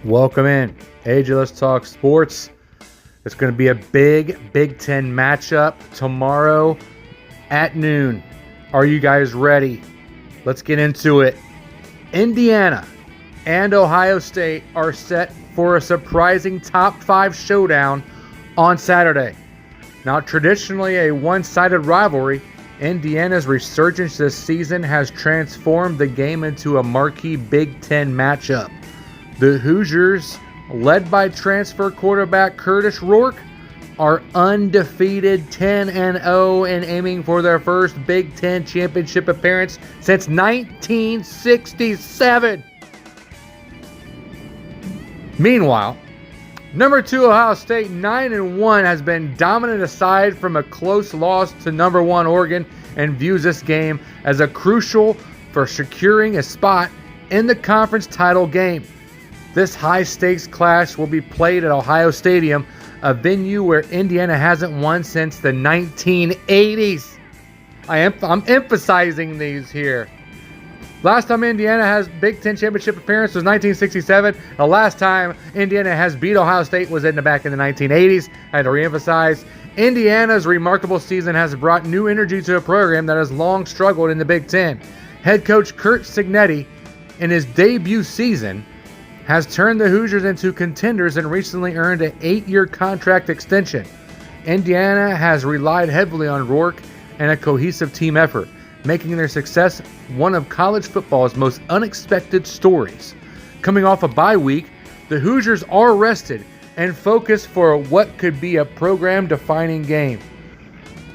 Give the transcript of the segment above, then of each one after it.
Welcome in. AJ, let's talk sports. It's going to be a big Big Ten matchup tomorrow at noon. Are you guys ready? Let's get into it. Indiana and Ohio State are set for a surprising top 5 showdown on Saturday. Now, traditionally a one-sided rivalry, Indiana's resurgence this season has transformed the game into a marquee Big Ten matchup. The Hoosiers, led by transfer quarterback Curtis Rourke, are undefeated 10-0 and aiming for their first Big Ten championship appearance since 1967. Meanwhile, number 2 Ohio State 9-1 has been dominant aside from a close loss to number 1 Oregon and views this game as a crucial for securing a spot in the conference title game. This high-stakes clash will be played at Ohio Stadium, a venue where Indiana hasn't won since the 1980s. I'm emphasizing these here. Last time Indiana has Big Ten championship appearance was 1967. The last time Indiana has beat Ohio State was back in the 1980s. I had to reemphasize. Indiana's remarkable season has brought new energy to a program that has long struggled in the Big Ten. Head coach Curt Cignetti, in his debut season, has turned the Hoosiers into contenders and recently earned an 8-year contract extension. Indiana has relied heavily on Rourke and a cohesive team effort, making their success one of college football's most unexpected stories. Coming off a bye week, the Hoosiers are rested and focused for what could be a program-defining game.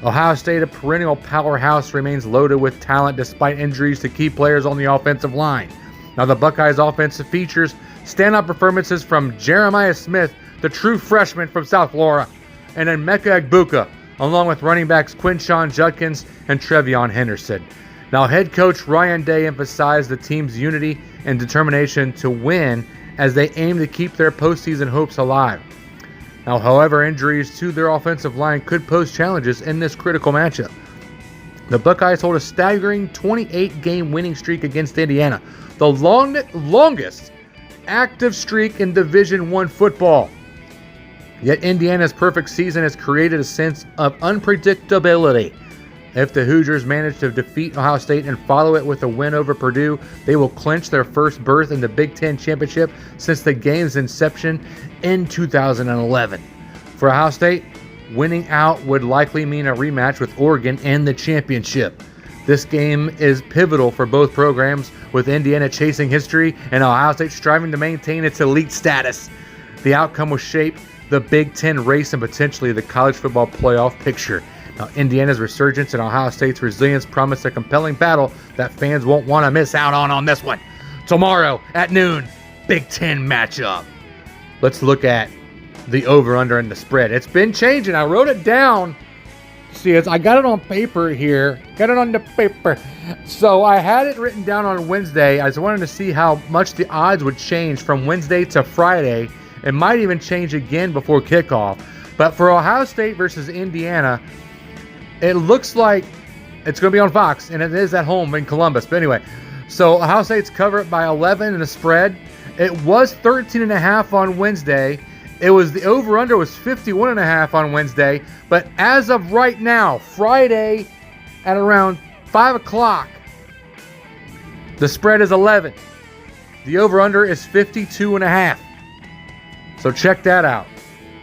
Ohio State, a perennial powerhouse, remains loaded with talent despite injuries to key players on the offensive line. Now, the Buckeyes' offense features standout performances from Jeremiah Smith, the true freshman from South Florida, and then Emeka Egbuka, along with running backs Quinshawn Judkins and Trevion Henderson. Now, head coach Ryan Day emphasized the team's unity and determination to win as they aim to keep their postseason hopes alive. Now, however, injuries to their offensive line could pose challenges in this critical matchup. The Buckeyes hold a staggering 28-game winning streak against Indiana, the longest active streak in Division I football. Yet Indiana's perfect season has created a sense of unpredictability. If the Hoosiers manage to defeat Ohio State and follow it with a win over Purdue, they will clinch their first berth in the Big Ten championship since the game's inception in 2011. For Ohio State, winning out would likely mean a rematch with Oregon in the championship. This game is pivotal for both programs, with Indiana chasing history and Ohio State striving to maintain its elite status. The outcome will shape the Big Ten race and potentially the college football playoff picture. Now, Indiana's resurgence and Ohio State's resilience promise a compelling battle that fans won't want to miss out on this one. Tomorrow at noon, Big Ten matchup. Let's look at the over-under and the spread. It's been changing. I wrote it down. See, I got it on paper here. Got it on the paper. So I had it written down on Wednesday. I just wanted to see how much the odds would change from Wednesday to Friday. It might even change again before kickoff. But for Ohio State versus Indiana, it looks like it's going to be on Fox, and it is at home in Columbus. But anyway, so Ohio State's covered by 11 in the spread. It was 13.5 on Wednesday. The over-under was 51.5 on Wednesday. But as of right now, Friday at around 5 o'clock, the spread is 11. The over-under is 52.5. So check that out.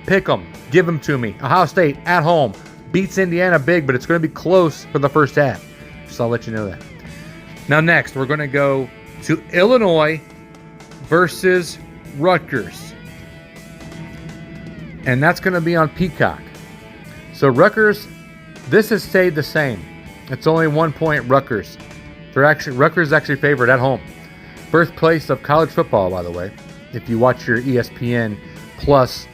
Pick them. Give them to me. Ohio State at home beats Indiana big, but it's going to be close for the first half. So I'll let you know that. Now next, we're going to go to Illinois versus Rutgers. And that's going to be on Peacock. So Rutgers, this has stayed the same. It's only 1 point Rutgers. Rutgers is actually favored at home. Birthplace of college football, by the way. If you watch your ESPN plus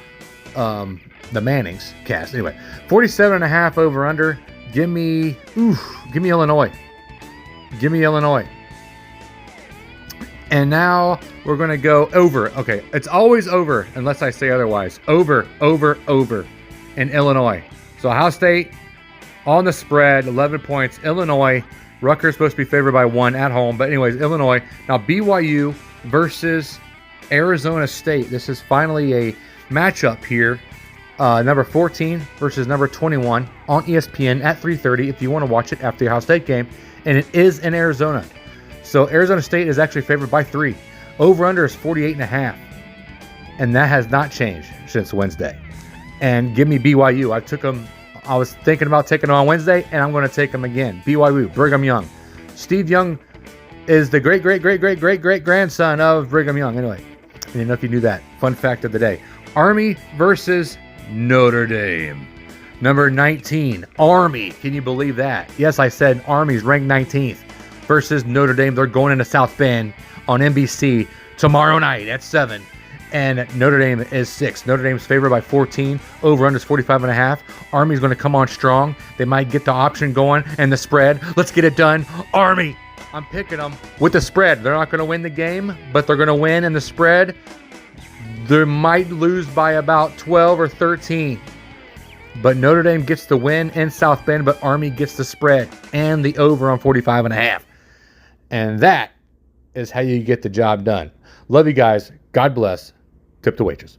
the Mannings cast. Anyway, 47.5 over under. Give me Illinois. Give me Illinois. And now we're going to go over. Okay, it's always over unless I say otherwise. Over in Illinois. So Ohio State on the spread, 11 points. Illinois, Rutgers supposed to be favored by 1 at home. But anyways, Illinois. Now BYU versus Arizona State. This is finally a matchup here. Number 14 versus number 21 on ESPN at 3:30 if you want to watch it after the Ohio State game. And it is in Arizona. So Arizona State is actually favored by 3. Over-under is 48.5. And that has not changed since Wednesday. And give me BYU. I took them. I was thinking about taking them on Wednesday, and I'm going to take them again. BYU, Brigham Young. Steve Young is the great-great-great-great-great-great-grandson of Brigham Young. Anyway, I didn't know if you knew that. Fun fact of the day. Army versus Notre Dame. Number 19, Army. Can you believe that? Yes, I said Army's ranked 19th versus Notre Dame. They're going into South Bend on NBC tomorrow night at 7. And Notre Dame is 6. Notre Dame's favored by 14. Over-under is 45.5. Army's going to come on strong. They might get the option going and the spread. Let's get it done. Army. I'm picking them with the spread. They're not going to win the game, but they're going to win in the spread. They might lose by about 12 or 13. But Notre Dame gets the win in South Bend, but Army gets the spread and the over on 45.5. And that is how you get the job done. Love you guys. God bless. Tip the waitress.